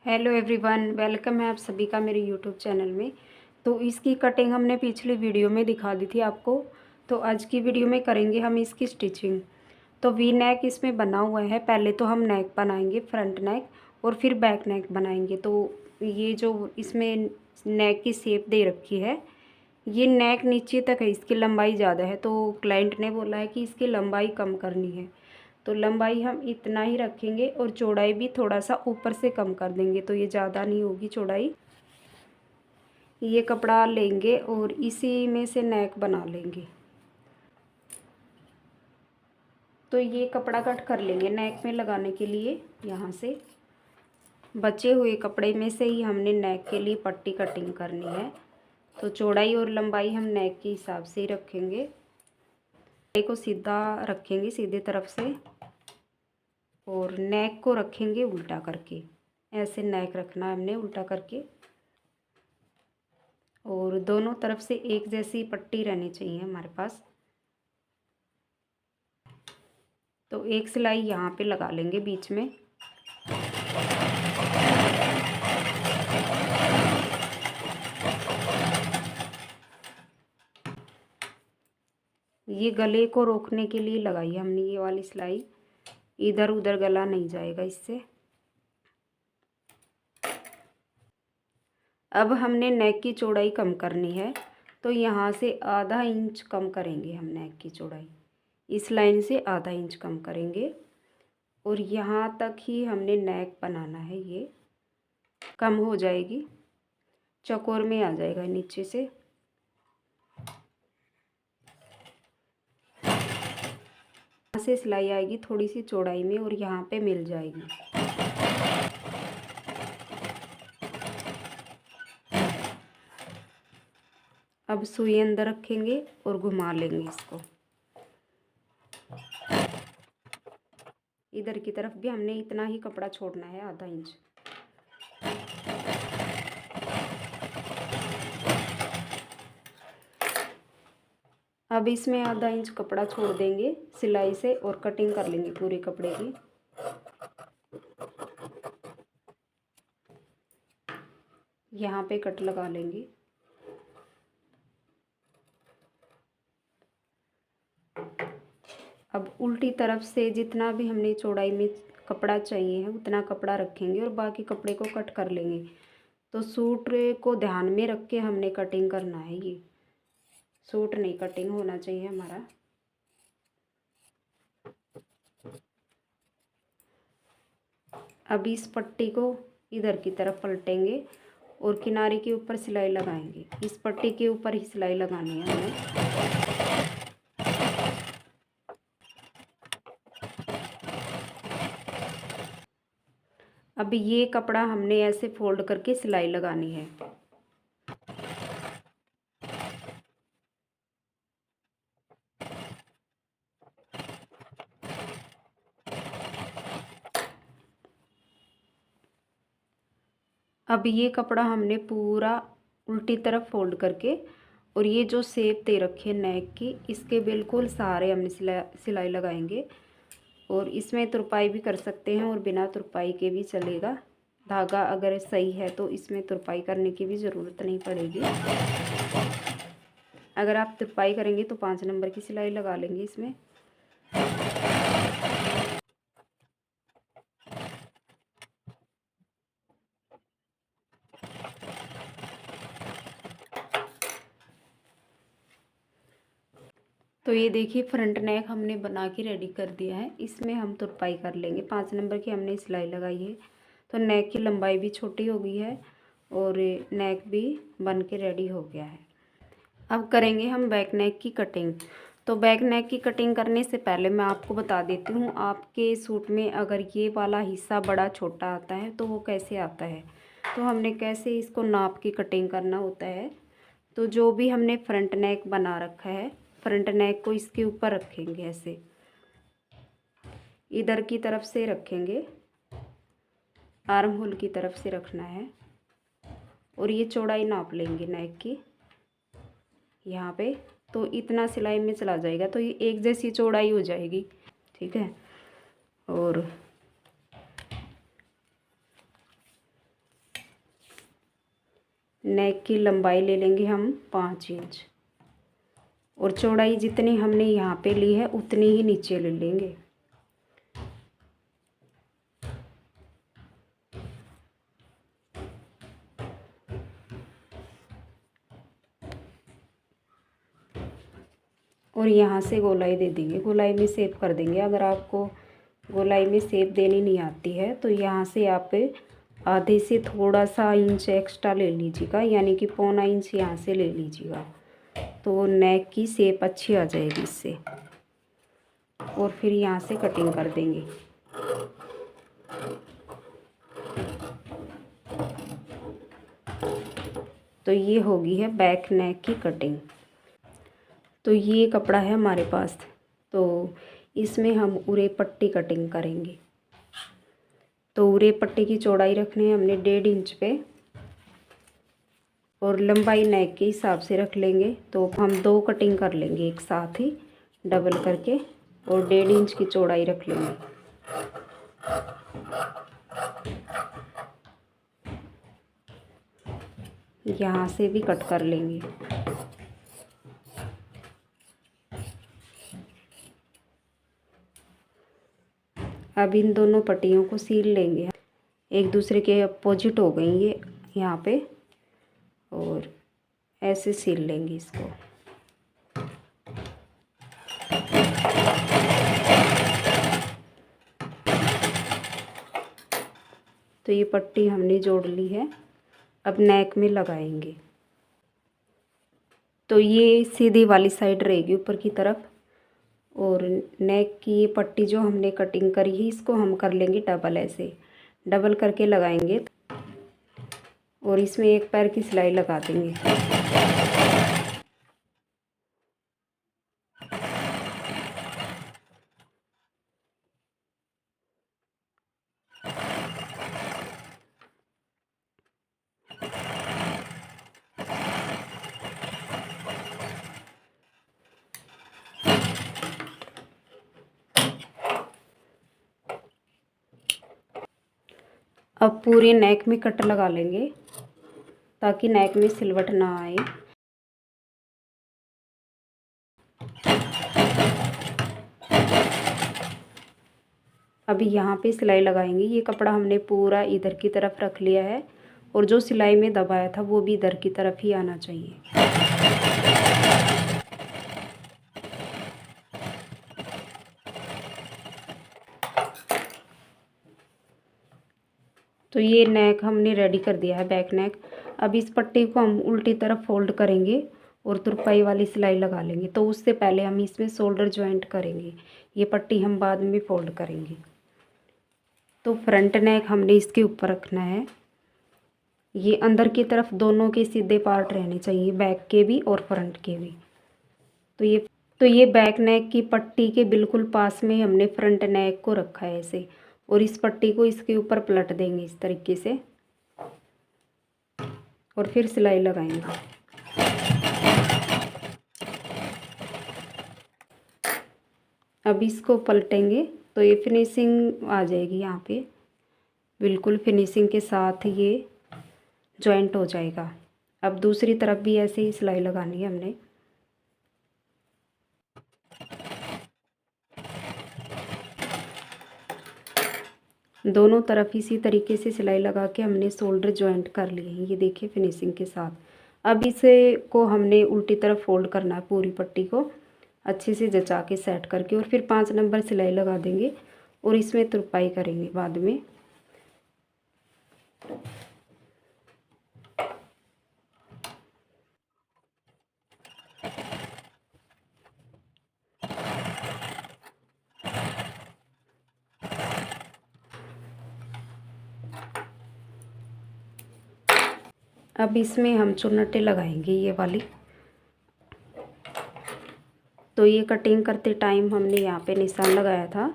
Hello everyone, welcome है आप सभी का मेरे यूट्यूब चैनल में। तो इसकी कटिंग हमने पिछली वीडियो में दिखा दी थी आपको। तो आज की वीडियो में करेंगे हम इसकी स्टिचिंग। तो वी नेक इसमें बना हुआ है। पहले तो हम नेक बनाएंगे, फ्रंट नेक, और फिर बैक नेक बनाएंगे। तो ये जो इसमें नेक की शेप दे रखी है, ये नेक नीचे तक है, इसकी लंबाई ज़्यादा है। तो क्लाइंट ने बोला है कि इसकी लंबाई कम करनी है, तो लंबाई हम इतना ही रखेंगे और चौड़ाई भी थोड़ा सा ऊपर से कम कर देंगे। तो ये ज़्यादा नहीं होगी चौड़ाई। ये कपड़ा लेंगे और इसी में से नेक बना लेंगे। तो ये कपड़ा कट कर लेंगे नेक में लगाने के लिए। यहाँ से बचे हुए कपड़े में से ही हमने नेक के लिए पट्टी कटिंग करनी है। तो चौड़ाई और लंबाई हम नेक के हिसाब से ही रखेंगे। कपड़े को सीधा रखेंगे, सीधे तरफ से, और नेक को रखेंगे उल्टा करके। ऐसे नेक रखना है हमने उल्टा करके, और दोनों तरफ से एक जैसी पट्टी रहनी चाहिए हमारे पास। तो एक सिलाई यहाँ पे लगा लेंगे बीच में। ये गले को रोकने के लिए लगाई है हमने ये वाली सिलाई, इधर उधर गला नहीं जाएगा इससे। अब हमने नेक की चौड़ाई कम करनी है, तो यहाँ से आधा इंच कम करेंगे हम नेक की चौड़ाई। इस लाइन से आधा इंच कम करेंगे, और यहाँ तक ही हमने नेक बनाना है। ये कम हो जाएगी, चौकोर में आ जाएगा नीचे से। यहाँ से सिलाई आएगी थोड़ी सी चौड़ाई में, और यहाँ पे मिल जाएगी। अब सुई अंदर रखेंगे और घुमा लेंगे इसको। इधर की तरफ भी हमने इतना ही कपड़ा छोड़ना है, आधा इंच। अब इसमें आधा इंच कपड़ा छोड़ देंगे सिलाई से, और कटिंग कर लेंगे पूरे कपड़े की। यहाँ पे कट लगा लेंगे। अब उल्टी तरफ से जितना भी हमने चौड़ाई में कपड़ा चाहिए है उतना कपड़ा रखेंगे, और बाकी कपड़े को कट कर लेंगे। तो सूट को ध्यान में रख के हमने कटिंग करना है। ये सूट नहीं कटिंग होना चाहिए हमारा। अब इस पट्टी को इधर की तरफ पलटेंगे और किनारे के ऊपर सिलाई लगाएंगे। इस पट्टी के ऊपर ही सिलाई लगानी है हमें। अब ये कपड़ा हमने ऐसे फोल्ड करके सिलाई लगानी है। अब ये कपड़ा हमने पूरा उल्टी तरफ फोल्ड करके, और ये जो शेप दे रखी है नेक की, इसके बिल्कुल सहारे हमने सिलाई लगाएंगे। और इसमें तुरपाई भी कर सकते हैं, और बिना तुरपाई के भी चलेगा। धागा अगर सही है तो इसमें तुरपाई करने की भी ज़रूरत नहीं पड़ेगी। अगर आप तुरपाई करेंगे तो 5 नंबर की सिलाई लगा लेंगे इसमें। तो ये देखिए फ्रंट नेक हमने बना के रेडी कर दिया है। इसमें हम तुरपाई कर लेंगे। 5 नंबर की हमने सिलाई लगाई है, तो नेक की लंबाई भी छोटी हो गई है, और नेक भी बन के रेडी हो गया है। अब करेंगे हम बैक नेक की कटिंग। तो बैक नेक की कटिंग करने से पहले मैं आपको बता देती हूँ, आपके सूट में अगर ये वाला हिस्सा बड़ा छोटा आता है तो वो कैसे आता है, तो हमने कैसे इसको नाप की कटिंग करना होता है। तो जो भी हमने फ्रंट नेक बना रखा है, फ्रंट नेक को इसके ऊपर रखेंगे, ऐसे इधर की तरफ से रखेंगे, आर्म होल की तरफ से रखना है। और ये चौड़ाई नाप लेंगे नेक की यहाँ पे। तो इतना सिलाई में चला जाएगा, तो ये एक जैसी चौड़ाई हो जाएगी, ठीक है। और नेक की लंबाई ले लेंगे हम 5 इंच और चौड़ाई जितनी हमने यहाँ पे ली है उतनी ही नीचे ले लेंगे। और यहाँ से गोलाई दे देंगे, गोलाई में शेप कर देंगे। अगर आपको गोलाई में शेप देनी नहीं आती है तो यहाँ से आप आधे से थोड़ा सा इंच एक्स्ट्रा ले लीजिएगा, यानी कि पौना इंच यहाँ से ले लीजिएगा, तो नेक की शेप अच्छी आ जाएगी इससे। और फिर यहाँ से कटिंग कर देंगे। तो ये होगी है बैक नेक की कटिंग। तो ये कपड़ा है हमारे पास, तो इसमें हम उरे पट्टी कटिंग करेंगे। तो उरे पट्टी की चौड़ाई रखनी है हमने 1.5 इंच पे और लंबाई नेक के हिसाब से रख लेंगे। तो हम 2 कटिंग कर लेंगे एक साथ ही डबल करके और 1.5 इंच की चौड़ाई रख लेंगे। यहाँ से भी कट कर लेंगे। अब इन दोनों पट्टियों को सील लेंगे, एक दूसरे के अपोजिट हो गई ये यहाँ पे, और ऐसे सील लेंगे इसको। तो ये पट्टी हमने जोड़ ली है, अब नेक में लगाएंगे। तो ये सीधी वाली साइड रहेगी ऊपर की तरफ, और नेक की ये पट्टी जो हमने कटिंग करी है इसको हम कर लेंगे डबल, ऐसे डबल करके लगाएंगे और इसमें एक पैर की सिलाई लगा देंगे। अब पूरी नेक में कट लगा लेंगे ताकि नेक में सिलवट ना आए। अभी यहाँ पे सिलाई लगाएंगे। ये कपड़ा हमने पूरा इधर की तरफ रख लिया है और जो सिलाई में दबाया था वो भी इधर की तरफ ही आना चाहिए। तो ये नेक हमने रेडी कर दिया है, बैक नेक। अब इस पट्टी को हम उल्टी तरफ फोल्ड करेंगे और तुरपाई वाली सिलाई लगा लेंगे। तो उससे पहले हम इसमें शोल्डर जॉइंट करेंगे, ये पट्टी हम बाद में फोल्ड करेंगे। तो फ्रंट नेक हमने इसके ऊपर रखना है। ये अंदर की तरफ दोनों के सीधे पार्ट रहने चाहिए, बैक के भी और फ्रंट के भी। तो ये बैक नेक की पट्टी के बिल्कुल पास में हमने फ्रंट नेक को रखा है ऐसे, और इस पट्टी को इसके ऊपर पलट देंगे इस तरीके से और फिर सिलाई लगाएंगे। अब इसको पलटेंगे तो ये फिनिशिंग आ जाएगी, यहाँ पे बिल्कुल फिनिशिंग के साथ ये जॉइंट हो जाएगा। अब दूसरी तरफ भी ऐसे ही सिलाई लगानी है हमने। दोनों तरफ इसी तरीके से सिलाई लगा के हमने शोल्डर जॉइंट कर लिए हैं, ये देखिए फिनिशिंग के साथ। अब इसे को हमने उल्टी तरफ फोल्ड करना है, पूरी पट्टी को अच्छे से जचा के सेट करके, और फिर 5 नंबर सिलाई लगा देंगे और इसमें तुरपाई करेंगे बाद में। अब इसमें हम चुन्नटें लगाएंगे ये वाली। तो ये कटिंग करते टाइम हमने यहाँ पे निशान लगाया था,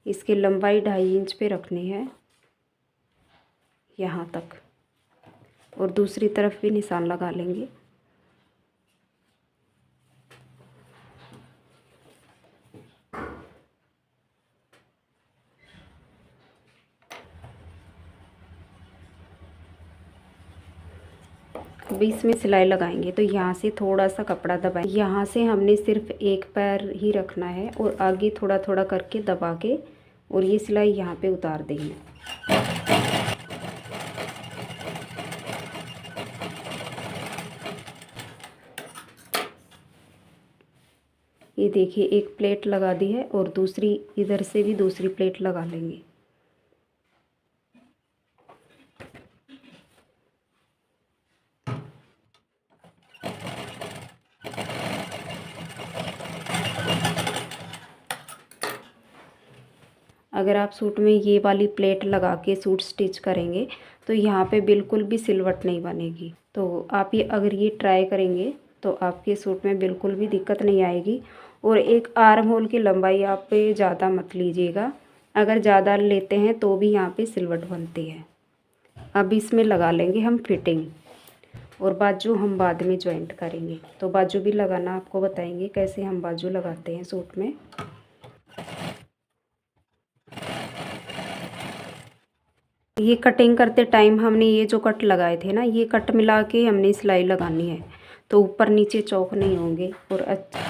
इसकी लंबाई 2.5 इंच पे रखनी है यहाँ तक, और दूसरी तरफ भी निशान लगा लेंगे। अब इसमें सिलाई लगाएंगे तो यहाँ से थोड़ा सा कपड़ा दबाएं। यहाँ से हमने सिर्फ एक पैर ही रखना है और आगे थोड़ा थोड़ा करके दबा के और ये सिलाई यहाँ पे उतार देंगे। ये देखिए एक प्लेट लगा दी है और दूसरी इधर से भी दूसरी प्लेट लगा लेंगे। अगर आप सूट में ये वाली प्लेट लगा के सूट स्टिच करेंगे तो यहाँ पे बिल्कुल भी सिलवट नहीं बनेगी। तो आप ये अगर ये ट्राई करेंगे तो आपके सूट में बिल्कुल भी दिक्कत नहीं आएगी। और एक आर्म होल की लंबाई आप पे ज़्यादा मत लीजिएगा, अगर ज़्यादा लेते हैं तो भी यहाँ पे सिलवट बनती है। अब इसमें लगा लेंगे हम फिटिंग और बाजू हम बाद में जॉइंट करेंगे। तो बाजू भी लगाना आपको बताएंगे कैसे हम बाजू लगाते हैं सूट में। ये कटिंग करते टाइम हमने ये जो कट लगाए थे ना, ये कट मिला के हमने सिलाई लगानी है तो ऊपर नीचे चौक नहीं होंगे। और अच्छा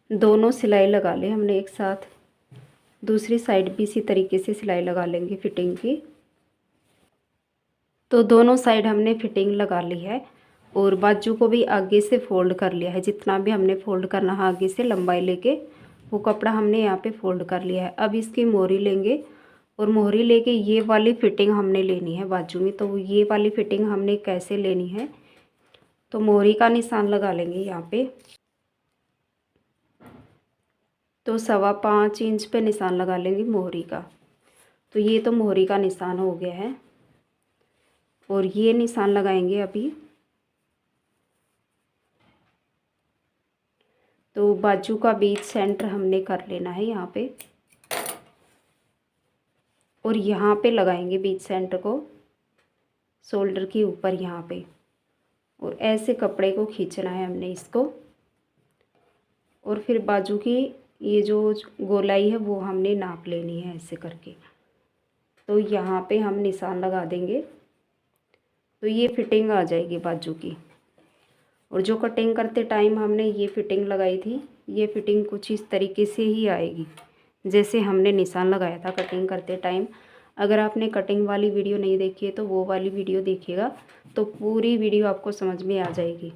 दोनों सिलाई लगा ले हमने एक साथ। दूसरी साइड भी इसी तरीके से सिलाई लगा लेंगे फिटिंग की। तो दोनों साइड हमने फिटिंग लगा ली है और बाजू को भी आगे से फोल्ड कर लिया है। जितना भी हमने फोल्ड करना है आगे से लंबाई लेके वो कपड़ा हमने यहाँ पे फोल्ड कर लिया है। अब इसकी मोहरी लेंगे और मोहरी लेके ये वाली फिटिंग हमने लेनी है बाजू में। तो ये वाली फिटिंग हमने कैसे लेनी है, तो मोहरी का निशान लगा लेंगे यहाँ पे। तो 5.25 इंच पे निशान लगा लेंगे मोहरी का। तो ये तो मोहरी का निशान हो गया है और ये निशान लगाएंगे अभी। तो बाजू का बीच सेंटर हमने कर लेना है यहाँ पे और यहाँ पे लगाएंगे बीच सेंटर को शोल्डर के ऊपर यहाँ पे। और ऐसे कपड़े को खींचना है हमने इसको और फिर बाजू की ये जो गोलाई है वो हमने नाप लेनी है ऐसे करके। तो यहाँ पे हम निशान लगा देंगे तो ये फिटिंग आ जाएगी बाजू की। और जो कटिंग करते टाइम हमने ये फिटिंग लगाई थी, ये फिटिंग कुछ इस तरीके से ही आएगी जैसे हमने निशान लगाया था कटिंग करते टाइम। अगर आपने कटिंग वाली वीडियो नहीं देखी है तो वो वाली वीडियो देखिएगा तो पूरी वीडियो आपको समझ में आ जाएगी।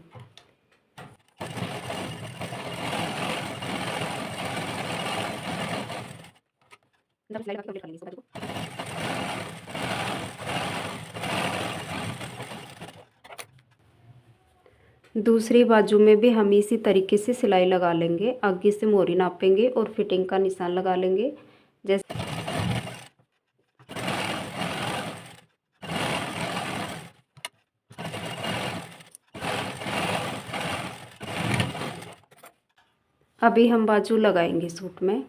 दूसरी बाजू में भी हम इसी तरीके से सिलाई लगा लेंगे। आगे से मोहरी नापेंगे और फिटिंग का निशान लगा लेंगे। जैसे अभी हम बाजू लगाएंगे सूट में।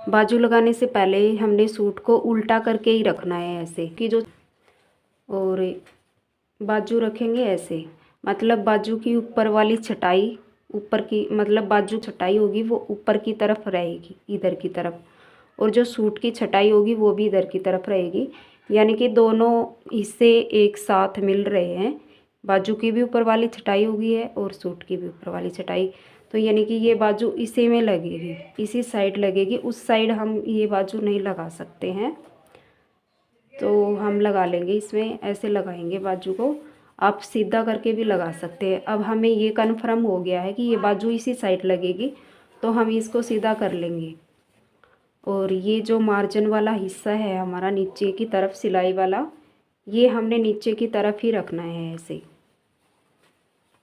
बाजू लगाने से पहले हमने सूट को उल्टा करके ही रखना है ऐसे कि जो, और बाजू रखेंगे ऐसे, मतलब बाजू की ऊपर वाली छटाई, ऊपर की मतलब बाजू छटाई होगी वो ऊपर की तरफ रहेगी इधर की तरफ, और जो सूट की छटाई होगी वो भी इधर की तरफ रहेगी। यानी कि दोनों हिस्से एक साथ मिल रहे हैं। बाजू की भी ऊपर वाली छटाई होगी है और सूट की भी ऊपर वाली छटाई। तो यानी कि ये बाजू इसी में लगेगी, इसी साइड लगेगी, उस साइड हम ये बाजू नहीं लगा सकते हैं। तो हम लगा लेंगे इसमें, ऐसे लगाएंगे बाजू को। आप सीधा करके भी लगा सकते हैं। अब हमें ये कन्फर्म हो गया है कि ये बाजू इसी साइड लगेगी तो हम इसको सीधा कर लेंगे। और ये जो मार्जिन वाला हिस्सा है हमारा नीचे की तरफ सिलाई वाला, ये हमने नीचे की तरफ ही रखना है। ऐसे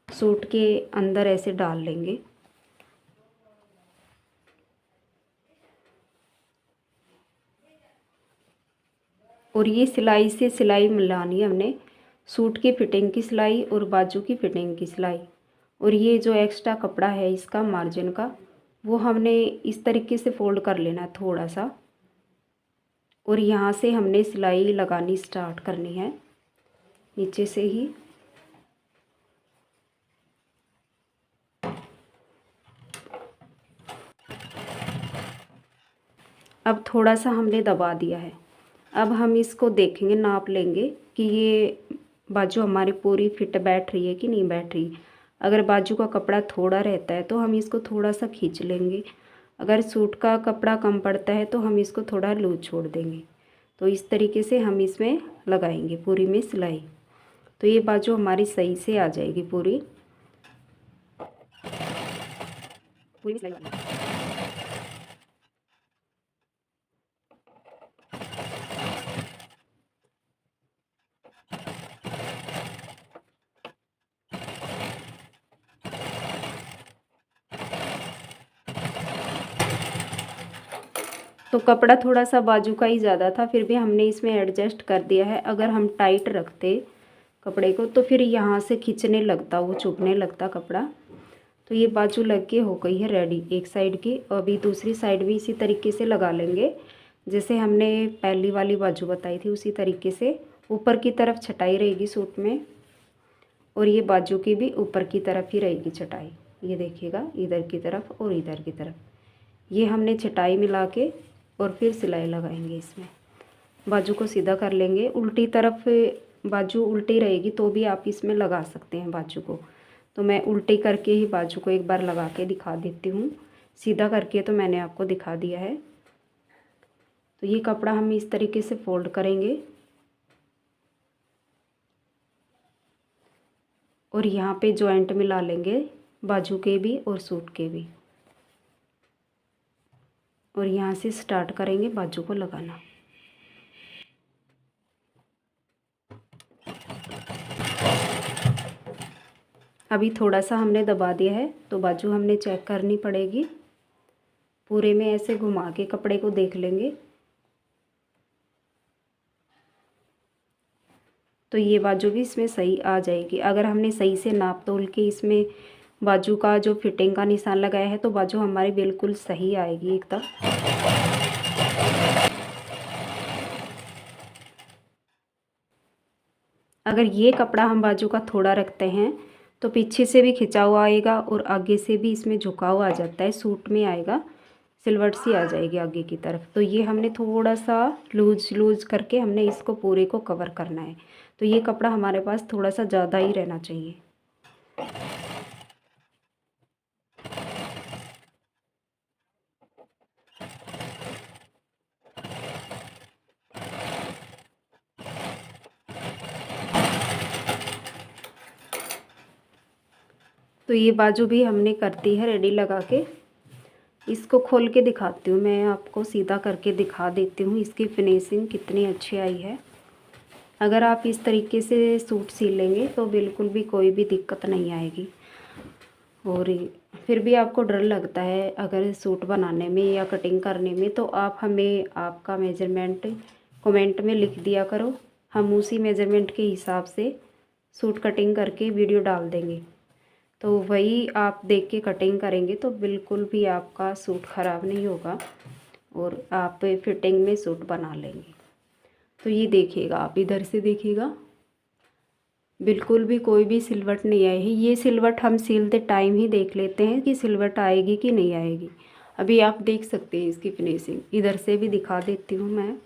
सूट के अंदर ऐसे डाल लेंगे। और ये सिलाई से सिलाई मिलानी है हमने, सूट की फिटिंग की सिलाई और बाजू की फिटिंग की सिलाई। और ये जो एक्स्ट्रा कपड़ा है इसका मार्जिन का, वो हमने इस तरीके से फोल्ड कर लेना है थोड़ा सा। और यहाँ से हमने सिलाई लगानी स्टार्ट करनी है नीचे से ही। अब थोड़ा सा हमने दबा दिया है। अब हम इसको देखेंगे, नाप लेंगे कि ये बाजू हमारी पूरी फिट बैठ रही है कि नहीं बैठ रही। अगर बाजू का कपड़ा थोड़ा रहता है तो हम इसको थोड़ा सा खींच लेंगे। अगर सूट का कपड़ा कम पड़ता है तो हम इसको थोड़ा लूज छोड़ देंगे। तो इस तरीके से हम इसमें लगाएंगे पूरी में सिलाई। तो ये बाजू हमारी सही से आ जाएगी पूरी सिलाई वाली। तो कपड़ा थोड़ा सा बाजू का ही ज़्यादा था, फिर भी हमने इसमें एडजस्ट कर दिया है। अगर हम टाइट रखते कपड़े को तो फिर यहाँ से खींचने लगता, वो चुभने लगता कपड़ा। तो ये बाजू लग के हो गई है रेडी एक साइड की। अभी दूसरी साइड भी इसी तरीके से लगा लेंगे जैसे हमने पहली वाली बाजू बताई थी, उसी तरीके से। ऊपर की तरफ छटाई रहेगी सूट में, और ये बाजू की भी ऊपर की तरफ ही रहेगी छटाई। ये देखिएगा, इधर की तरफ और इधर की तरफ ये हमने छटाई मिला के और फिर सिलाई लगाएंगे इसमें। बाजू को सीधा कर लेंगे, उल्टी तरफ बाजू उल्टी रहेगी तो भी आप इसमें लगा सकते हैं बाजू को। तो मैं उल्टी करके ही बाजू को एक बार लगा के दिखा देती हूँ। सीधा करके तो मैंने आपको दिखा दिया है। तो ये कपड़ा हम इस तरीके से फोल्ड करेंगे और यहाँ पे जॉइंट मिला लेंगे बाजू के भी और सूट के भी, और यहाँ से स्टार्ट करेंगे बाजू को लगाना। अभी थोड़ा सा हमने दबा दिया है तो बाजू हमने चेक करनी पड़ेगी। पूरे में ऐसे घुमा के कपड़े को देख लेंगे। तो ये बाजू भी इसमें सही आ जाएगी। अगर हमने सही से नाप तोल के इसमें बाजू का जो फिटिंग का निशान लगाया है तो बाजू हमारी बिल्कुल सही आएगी एकदम। अगर ये कपड़ा हम बाजू का थोड़ा रखते हैं तो पीछे से भी खिंचा हुआ आएगा और आगे से भी इसमें झुकाव आ जाता है, सूट में आएगा, सिलवट सी आ जाएगी आगे की तरफ। तो ये हमने थोड़ा सा लूज करके हमने इसको पूरे को कवर करना है। तो ये कपड़ा हमारे पास थोड़ा सा ज़्यादा ही रहना चाहिए। तो ये बाजू भी हमने कर दी है रेडी लगा के। इसको खोल के दिखाती हूँ मैं आपको, सीधा करके दिखा देती हूँ इसकी फिनिशिंग कितनी अच्छी आई है। अगर आप इस तरीके से सूट सी लेंगे तो बिल्कुल भी कोई भी दिक्कत नहीं आएगी। और फिर भी आपको डर लगता है अगर सूट बनाने में या कटिंग करने में, तो आप हमें आपका मेजरमेंट कमेंट में लिख दिया करो। हम उसी मेजरमेंट के हिसाब से सूट कटिंग करके वीडियो डाल देंगे। तो वही आप देख के कटिंग करेंगे तो बिल्कुल भी आपका सूट ख़राब नहीं होगा और आप फिटिंग में सूट बना लेंगे। तो ये देखिएगा, आप इधर से देखिएगा, बिल्कुल भी कोई भी सिलवट नहीं आई है। ये सिलवट हम सिलते टाइम ही देख लेते हैं कि सिलवट आएगी कि नहीं आएगी। अभी आप देख सकते हैं इसकी फिनिशिंग, इधर से भी दिखा देती हूँ मैं।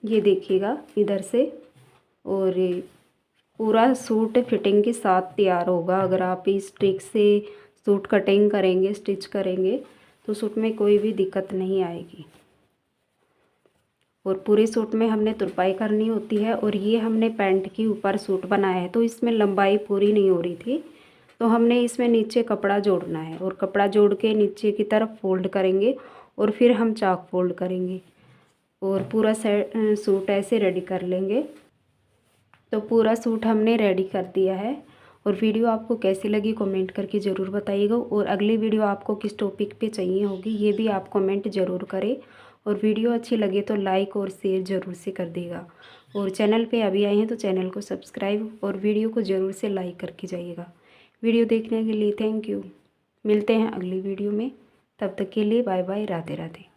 ये देखिएगा इधर से, और पूरा सूट फिटिंग के साथ तैयार होगा। अगर आप इस ट्रिक से सूट कटिंग करेंगे, स्टिच करेंगे तो सूट में कोई भी दिक्कत नहीं आएगी। और पूरे सूट में हमने तुरपाई करनी होती है। और ये हमने पैंट के ऊपर सूट बनाया है तो इसमें लंबाई पूरी नहीं हो रही थी, तो हमने इसमें नीचे कपड़ा जोड़ना है और कपड़ा जोड़ के नीचे की तरफ फोल्ड करेंगे और फिर हम चाक फोल्ड करेंगे और पूरा सूट ऐसे रेडी कर लेंगे। तो पूरा सूट हमने रेडी कर दिया है। और वीडियो आपको कैसी लगी कमेंट करके ज़रूर बताइएगा। और अगली वीडियो आपको किस टॉपिक पे चाहिए होगी ये भी आप कमेंट ज़रूर करें। और वीडियो अच्छी लगे तो लाइक और शेयर ज़रूर से कर देगा। और चैनल पे अभी आए हैं तो चैनल को सब्सक्राइब और वीडियो को ज़रूर से लाइक करके जाइएगा। वीडियो देखने के लिए थैंक यू। मिलते हैं अगली वीडियो में, तब तक के लिए बाय बाय, राधे राधे।